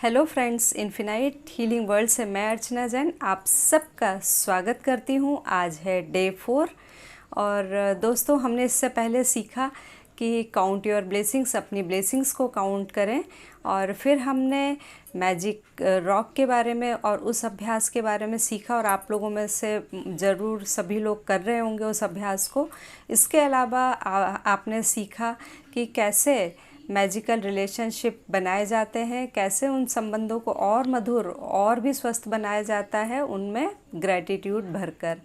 Hello friends, infinite healing world से मैं अर्चना जैन आप सबका स्वागत करती हूँ। आज है डे 4 और दोस्तों हमने इससे पहले सीखा कि काउंट योर ब्लेसिंग्स, अपनी ब्लेसिंग्स को काउंट करें। और फिर हमने मैजिक रॉक के बारे में और उस अभ्यास के बारे में सीखा और आप लोगों में से ज़रूर सभी लोग कर रहे होंगे उस अभ्यास को। इसके अलावा आपने सीखा कि कैसे मैजिकल रिलेशनशिप बनाए जाते हैं, कैसे उन संबंधों को और मधुर और भी स्वस्थ बनाया जाता है उनमें ग्रैटिट्यूड भरकर।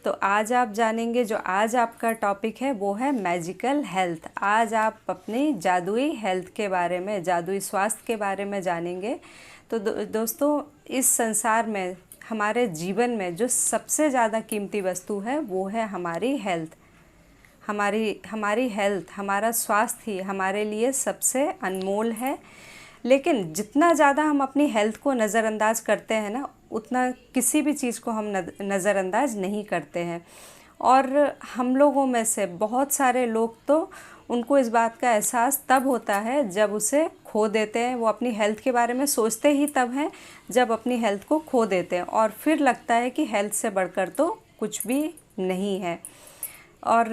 तो आज आप जानेंगे, जो आज आपका टॉपिक है वो है मैजिकल हेल्थ। आज आप अपनी जादुई हेल्थ के बारे में, जादुई स्वास्थ्य के बारे में जानेंगे। तो दोस्तों, इस संसार में, हमारे जीवन में जो सबसे ज़्यादा कीमती वस्तु है वो है हमारी हेल्थ। हमारी हेल्थ, हमारा स्वास्थ्य ही हमारे लिए सबसे अनमोल है। लेकिन जितना ज़्यादा हम अपनी हेल्थ को नज़रअंदाज करते हैं ना, उतना किसी भी चीज़ को हम नज़रअंदाज नहीं करते हैं। और हम लोगों में से बहुत सारे लोग तो उनको इस बात का एहसास तब होता है जब उसे खो देते हैं। वो अपनी हेल्थ के बारे में सोचते ही तब हैं जब अपनी हेल्थ को खो देते हैं, और फिर लगता है कि हेल्थ से बढ़कर तो कुछ भी नहीं है। और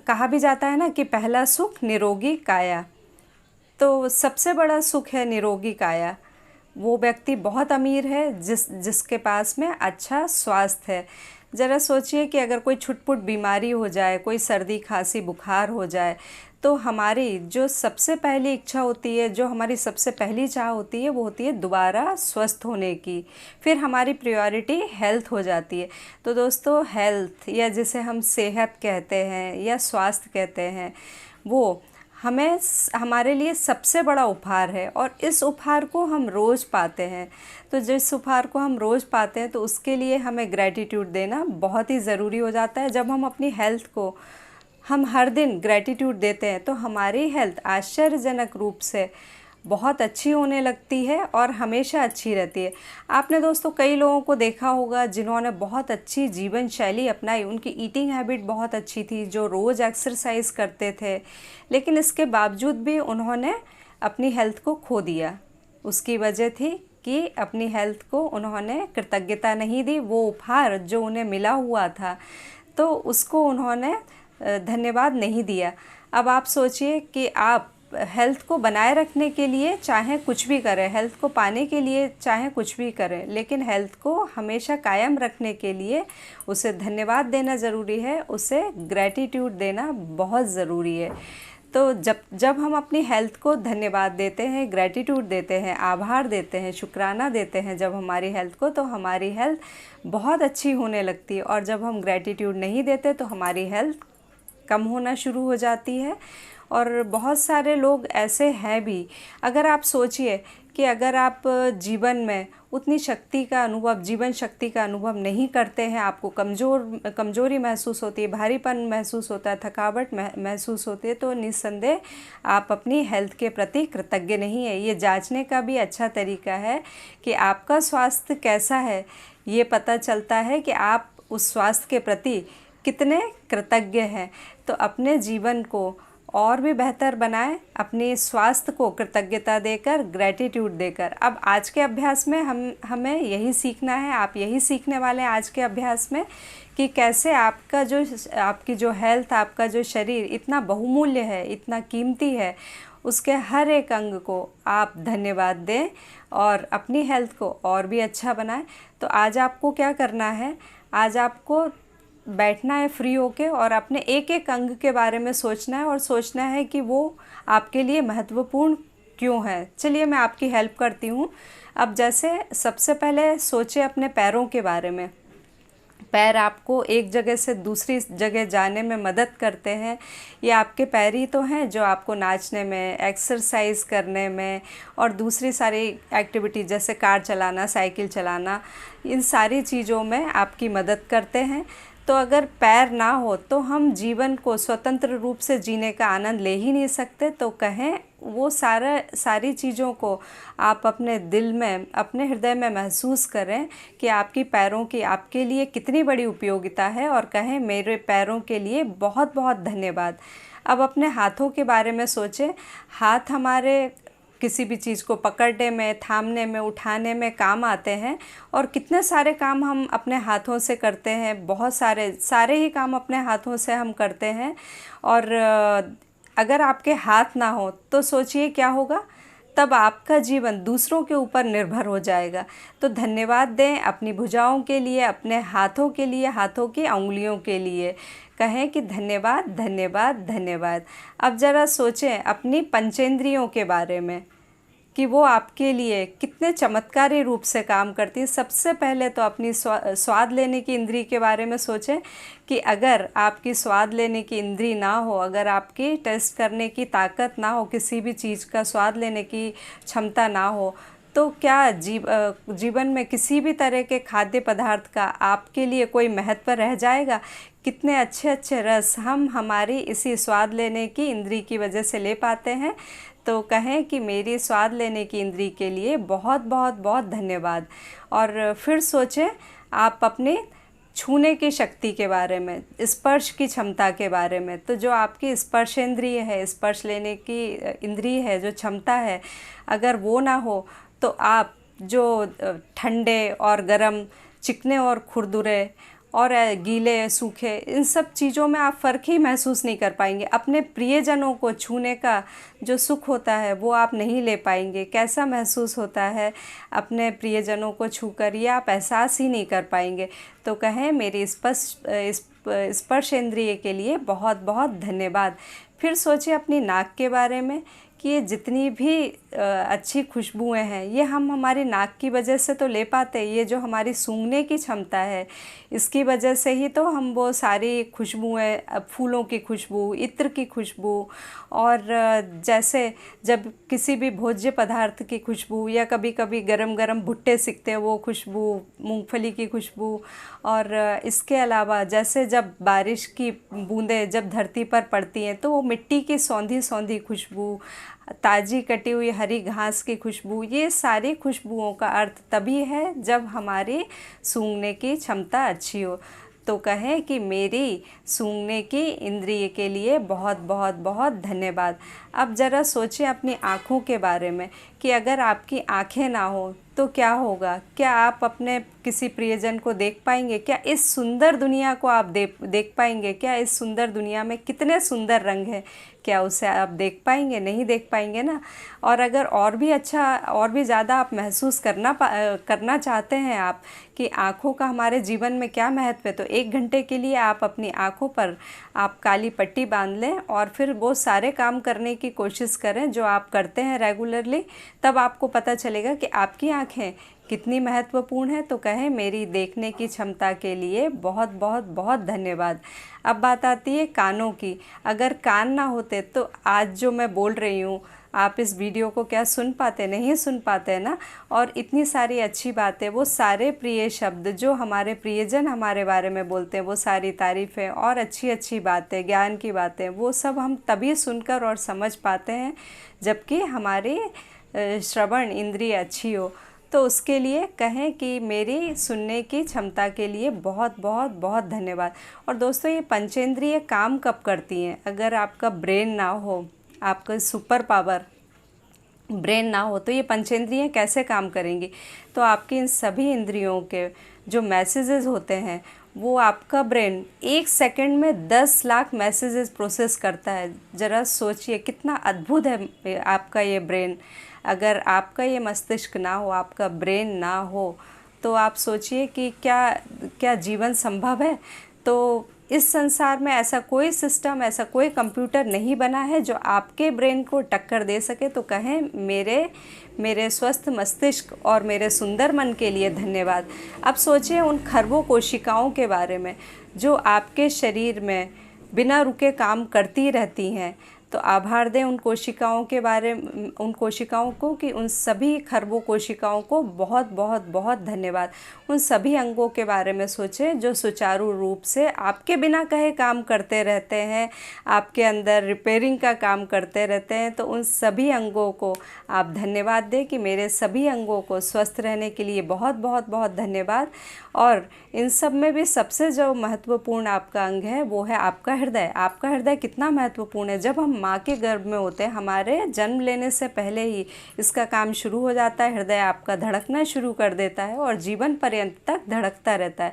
कहा भी जाता है ना कि पहला सुख निरोगी काया। तो सबसे बड़ा सुख है निरोगी काया। वो व्यक्ति बहुत अमीर है जिसके पास में अच्छा स्वास्थ्य है। ज़रा सोचिए कि अगर कोई छुटपुट बीमारी हो जाए, कोई सर्दी खांसी बुखार हो जाए, तो हमारी जो सबसे पहली इच्छा होती है, जो हमारी सबसे पहली चाह होती है, वो होती है दोबारा स्वस्थ होने की। फिर हमारी प्रायोरिटी हेल्थ हो जाती है। तो दोस्तों, हेल्थ, या जिसे हम सेहत कहते हैं या स्वास्थ्य कहते हैं, वो हमारे लिए सबसे बड़ा उपहार है और इस उपहार को हम रोज़ पाते हैं। तो जिस उपहार को हम रोज़ पाते हैं तो उसके लिए हमें ग्रैटिट्यूड देना बहुत ही ज़रूरी हो जाता है। जब हम अपनी हेल्थ को हम हर दिन ग्रैटिट्यूड देते हैं तो हमारी हेल्थ आश्चर्यजनक रूप से बहुत अच्छी होने लगती है और हमेशा अच्छी रहती है। आपने दोस्तों कई लोगों को देखा होगा जिन्होंने बहुत अच्छी जीवन शैली अपनाई, उनकी ईटिंग हैबिट बहुत अच्छी थी, जो रोज़ एक्सरसाइज करते थे, लेकिन इसके बावजूद भी उन्होंने अपनी हेल्थ को खो दिया। उसकी वजह थी कि अपनी हेल्थ को उन्होंने कृतज्ञता नहीं दी। वो उपहार जो उन्हें मिला हुआ था तो उसको उन्होंने धन्यवाद नहीं दिया। अब आप सोचिए कि आप हेल्थ को बनाए रखने के लिए चाहे कुछ भी करें, हेल्थ को पाने के लिए चाहे कुछ भी करें, लेकिन हेल्थ को हमेशा कायम रखने के लिए उसे धन्यवाद देना ज़रूरी है, उसे ग्रैटिट्यूड देना बहुत ज़रूरी है। तो जब हम अपनी हेल्थ को धन्यवाद देते हैं, ग्रैटिट्यूड देते हैं, आभार देते हैं, शुक्राना देते हैं जब हमारी हेल्थ को, तो हमारी हेल्थ बहुत अच्छी होने लगती है। और जब हम ग्रैटिट्यूड नहीं देते तो हमारी हेल्थ कम होना शुरू हो जाती है। और बहुत सारे लोग ऐसे हैं भी। अगर आप सोचिए कि अगर आप जीवन में उतनी जीवन शक्ति का अनुभव नहीं करते हैं, आपको कमज़ोरी महसूस होती है, भारीपन महसूस होता है, थकावट महसूस होती है, तो निस्संदेह आप अपनी हेल्थ के प्रति कृतज्ञ नहीं है। ये जांचने का भी अच्छा तरीका है कि आपका स्वास्थ्य कैसा है। ये पता चलता है कि आप उस स्वास्थ्य के प्रति कितने कृतज्ञ हैं। तो अपने जीवन को और भी बेहतर बनाएं, अपने स्वास्थ्य को कृतज्ञता देकर, ग्रैटिट्यूड देकर। अब आज के अभ्यास में हमें यही सीखना है, आप यही सीखने वाले हैं आज के अभ्यास में, कि कैसे आपकी जो हेल्थ, आपका जो शरीर इतना बहुमूल्य है, इतना कीमती है, उसके हर एक अंग को आप धन्यवाद दें और अपनी हेल्थ को और भी अच्छा बनाएं। तो आज आपको क्या करना है, आज आपको बैठना है फ्री होके और अपने एक एक अंग के बारे में सोचना है और सोचना है कि वो आपके लिए महत्वपूर्ण क्यों है। चलिए मैं आपकी हेल्प करती हूँ। अब जैसे सबसे पहले सोचिए अपने पैरों के बारे में। पैर आपको एक जगह से दूसरी जगह जाने में मदद करते हैं। ये आपके पैर ही तो हैं जो आपको नाचने में, एक्सरसाइज करने में और दूसरी सारी एक्टिविटी जैसे कार चलाना, साइकिल चलाना, इन सारी चीज़ों में आपकी मदद करते हैं। तो अगर पैर ना हो तो हम जीवन को स्वतंत्र रूप से जीने का आनंद ले ही नहीं सकते। तो कहें वो सारी चीज़ों को आप अपने दिल में, अपने हृदय में महसूस करें कि आपकी पैरों की आपके लिए कितनी बड़ी उपयोगिता है, और कहें मेरे पैरों के लिए बहुत बहुत धन्यवाद। अब अपने हाथों के बारे में सोचें। हाथ हमारे किसी भी चीज़ को पकड़ने में, थामने में, उठाने में काम आते हैं। और कितने सारे काम हम अपने हाथों से करते हैं, बहुत सारे ही काम अपने हाथों से हम करते हैं। और अगर आपके हाथ ना हो तो सोचिए क्या होगा, तब आपका जीवन दूसरों के ऊपर निर्भर हो जाएगा। तो धन्यवाद दें अपनी भुजाओं के लिए, अपने हाथों के लिए, हाथों की उंगलियों के लिए। कहें कि धन्यवाद, धन्यवाद, धन्यवाद। अब ज़रा सोचें अपनी पंचेंद्रियों के बारे में कि वो आपके लिए कितने चमत्कारी रूप से काम करती है। सबसे पहले तो अपनी स्वाद लेने की इंद्री के बारे में सोचें कि अगर आपकी स्वाद लेने की इंद्री ना हो, अगर आपकी टेस्ट करने की ताकत ना हो, किसी भी चीज़ का स्वाद लेने की क्षमता ना हो, तो क्या जीवन में किसी भी तरह के खाद्य पदार्थ का आपके लिए कोई महत्व रह जाएगा? कितने अच्छे अच्छे रस हम हमारी इसी स्वाद लेने की इंद्री की वजह से ले पाते हैं। तो कहें कि मेरी स्वाद लेने की इंद्री के लिए बहुत बहुत बहुत धन्यवाद। और फिर सोचें आप अपने छूने की शक्ति के बारे में, स्पर्श की क्षमता के बारे में। तो जो आपकी स्पर्शेंद्रिय है, स्पर्श लेने की इंद्रिय है, जो क्षमता है, अगर वो ना हो तो आप जो ठंडे और गर्म, चिकने और खुरदुरे और गीले सूखे, इन सब चीज़ों में आप फ़र्क ही महसूस नहीं कर पाएंगे। अपने प्रियजनों को छूने का जो सुख होता है वो आप नहीं ले पाएंगे। कैसा महसूस होता है अपने प्रियजनों को छूकर, ये आप एहसास ही नहीं कर पाएंगे। तो कहें मेरी स्पर्श इंद्रिय के लिए बहुत बहुत धन्यवाद। फिर सोचिए अपनी नाक के बारे में कि ये जितनी भी अच्छी खुशबुएं हैं, ये हम हमारी नाक की वजह से तो ले पाते हैं। ये जो हमारी सूंघने की क्षमता है, इसकी वजह से ही तो हम वो सारी खुशबुएं, फूलों की खुशबू, इत्र की खुशबू, और जैसे जब किसी भी भोज्य पदार्थ की खुशबू, या कभी कभी गरम गरम भुट्टे सिकते हैं वो खुशबू, मूंगफली की खुशबू, और इसके अलावा जैसे जब बारिश की बूंदें जब धरती पर पड़ती हैं तो वो मिट्टी की सौंधी सौंधी खुशबू, ताज़ी कटी हुई हरी घास की खुशबू, ये सारी खुशबुओं का अर्थ तभी है जब हमारी सूंघने की क्षमता अच्छी हो। तो कहें कि मेरी सूंघने की इंद्रिय के लिए बहुत बहुत बहुत धन्यवाद। अब ज़रा सोचें अपनी आँखों के बारे में कि अगर आपकी आँखें ना हो तो क्या होगा? क्या आप अपने किसी प्रियजन को देख पाएंगे? क्या इस सुंदर दुनिया को आप देख पाएंगे? क्या इस सुंदर दुनिया में कितने सुंदर रंग हैं, क्या उसे आप देख पाएंगे? नहीं देख पाएंगे ना। और अगर और भी अच्छा, और भी ज़्यादा आप महसूस करना चाहते हैं आप कि आँखों का हमारे जीवन में क्या महत्व है, तो 1 घंटे के लिए आप अपनी आँखों पर आप काली पट्टी बांध लें और फिर वो सारे काम करने की कोशिश करें जो आप करते हैं रेगुलरली। तब आपको पता चलेगा कि आपकी आँखें कितनी महत्वपूर्ण है। तो कहें मेरी देखने की क्षमता के लिए बहुत बहुत बहुत धन्यवाद। अब बात आती है कानों की। अगर कान ना होते तो आज जो मैं बोल रही हूँ आप इस वीडियो को क्या सुन पाते? नहीं सुन पाते ना। और इतनी सारी अच्छी बातें, वो सारे प्रिय शब्द जो हमारे प्रियजन हमारे बारे में बोलते हैं, वो सारी तारीफ़ें और अच्छी अच्छी बातें, ज्ञान की बातें, वो सब हम तभी सुनकर और समझ पाते हैं जबकि हमारी श्रवण इंद्रिय अच्छी हो। तो उसके लिए कहें कि मेरी सुनने की क्षमता के लिए बहुत बहुत बहुत धन्यवाद। और दोस्तों, ये पंचेंद्रिय काम कब करती हैं? अगर आपका ब्रेन ना हो, आपका सुपर पावर ब्रेन ना हो, तो ये पंचेंद्रियाँ कैसे काम करेंगी? तो आपकी इन सभी इंद्रियों के जो मैसेजेस होते हैं, वो आपका ब्रेन 1 सेकंड में 10 लाख मैसेजेस प्रोसेस करता है। ज़रा सोचिए कितना अद्भुत है आपका ये ब्रेन। अगर आपका ये मस्तिष्क ना हो, आपका ब्रेन ना हो, तो आप सोचिए कि क्या जीवन संभव है? तो इस संसार में ऐसा कोई सिस्टम, ऐसा कोई कंप्यूटर नहीं बना है जो आपके ब्रेन को टक्कर दे सके। तो कहें मेरे स्वस्थ मस्तिष्क और मेरे सुंदर मन के लिए धन्यवाद। अब सोचिए उन खरबों कोशिकाओं के बारे में जो आपके शरीर में बिना रुके काम करती रहती हैं। तो आभार दें उन कोशिकाओं को कि उन सभी खरबों कोशिकाओं को बहुत बहुत बहुत धन्यवाद। उन सभी अंगों के बारे में सोचें जो सुचारू रूप से आपके बिना कहे काम करते रहते हैं, आपके अंदर रिपेयरिंग का काम करते रहते हैं। तो उन सभी अंगों को आप धन्यवाद दें कि मेरे सभी अंगों को स्वस्थ रहने के लिए बहुत बहुत बहुत धन्यवाद। और इन सब में भी सबसे जो महत्वपूर्ण आपका अंग है वो है आपका हृदय। आपका हृदय कितना महत्वपूर्ण है। जब हम माँ के गर्भ में होते हैं, हमारे जन्म लेने से पहले ही इसका काम शुरू हो जाता है। हृदय आपका धड़कना शुरू कर देता है और जीवन पर्यंत तक धड़कता रहता है।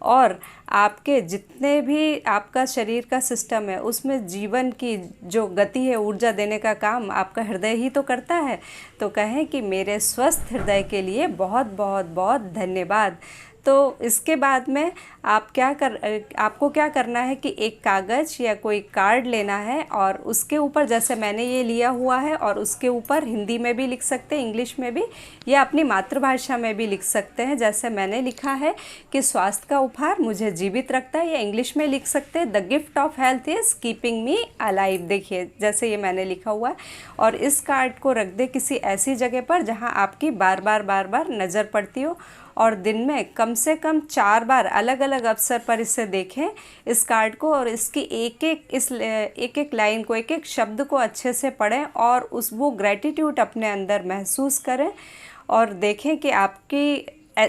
और आपके जितने भी आपका शरीर का सिस्टम है उसमें जीवन की जो गति है, ऊर्जा देने का काम आपका हृदय ही तो करता है। तो कहें कि मेरे स्वस्थ हृदय के लिए बहुत बहुत बहुत धन्यवाद। तो इसके बाद में आपको क्या करना है कि एक कागज़ या कोई कार्ड लेना है और उसके ऊपर, जैसे मैंने ये लिया हुआ है, और उसके ऊपर हिंदी में भी लिख सकते हैं, इंग्लिश में भी, या अपनी मातृभाषा में भी लिख सकते हैं। जैसे मैंने लिखा है कि स्वास्थ्य का उपहार मुझे जीवित रखता है, या इंग्लिश में लिख सकते हैं the gift of health is keeping me alive. देखिए जैसे ये मैंने लिखा हुआ है। और इस कार्ड को रख दे किसी ऐसी जगह पर जहाँ आपकी बार बार नज़र पड़ती हो, और दिन में कम से कम 4 बार अलग अलग अवसर पर इसे देखें, इस कार्ड को, और इसकी एक एक लाइन को, एक एक शब्द को अच्छे से पढ़ें और वो ग्रैटिट्यूड अपने अंदर महसूस करें। और देखें कि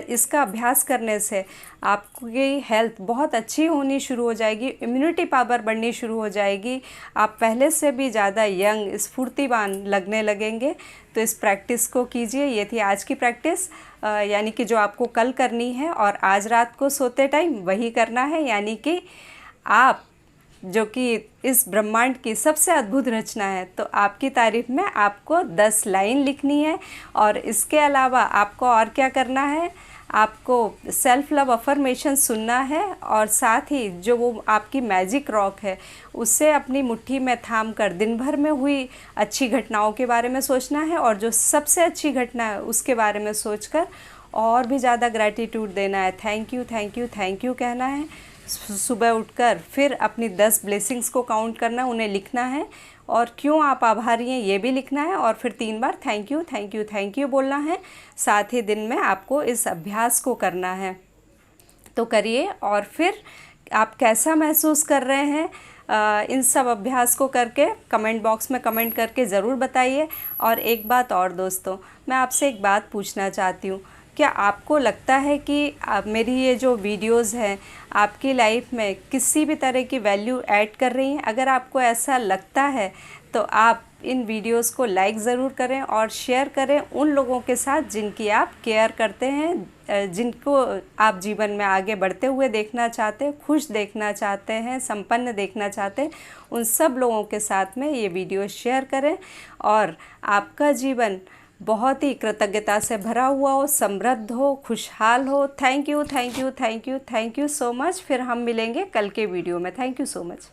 इसका अभ्यास करने से आपकी हेल्थ बहुत अच्छी होनी शुरू हो जाएगी, इम्यूनिटी पावर बढ़नी शुरू हो जाएगी, आप पहले से भी ज़्यादा यंग, स्फूर्तिवान लगने लगेंगे। तो इस प्रैक्टिस को कीजिए। ये थी आज की प्रैक्टिस, यानी कि जो आपको कल करनी है और आज रात को सोते टाइम वही करना है। यानी कि आप जो कि इस ब्रह्मांड की सबसे अद्भुत रचना है, तो आपकी तारीफ में आपको 10 लाइन लिखनी है। और इसके अलावा आपको और क्या करना है, आपको सेल्फ लव अफर्मेशन सुनना है, और साथ ही जो वो आपकी मैजिक रॉक है उससे अपनी मुट्ठी में थाम कर दिन भर में हुई अच्छी घटनाओं के बारे में सोचना है, और जो सबसे अच्छी घटना है उसके बारे में सोचकर और भी ज़्यादा ग्रैटिट्यूड देना है। Thank you thank you thank you कहना है। सुबह उठकर फिर अपनी 10 ब्लेसिंग्स को काउंट करना, उन्हें लिखना है, और क्यों आप आभारी हैं ये भी लिखना है, और फिर 3 बार thank you thank you thank you बोलना है। साथ ही दिन में आपको इस अभ्यास को करना है। तो करिए, और फिर आप कैसा महसूस कर रहे हैं इन सब अभ्यास को करके कमेंट बॉक्स में कमेंट करके ज़रूर बताइए। और एक बात और दोस्तों, मैं आपसे एक बात पूछना चाहती हूँ, क्या आपको लगता है कि मेरी ये जो वीडियोस हैं आपकी लाइफ में किसी भी तरह की वैल्यू ऐड कर रही हैं? अगर आपको ऐसा लगता है तो आप इन वीडियोस को लाइक ज़रूर करें और शेयर करें उन लोगों के साथ जिनकी आप केयर करते हैं, जिनको आप जीवन में आगे बढ़ते हुए देखना चाहते हैं, खुश देखना चाहते हैं, संपन्न देखना चाहते हैं। उन सब लोगों के साथ में ये वीडियो शेयर करें और आपका जीवन बहुत ही कृतज्ञता से भरा हुआ हो, समृद्ध हो, खुशहाल हो। Thank you thank you thank you thank you so much. फिर हम मिलेंगे कल के वीडियो में। Thank you so much.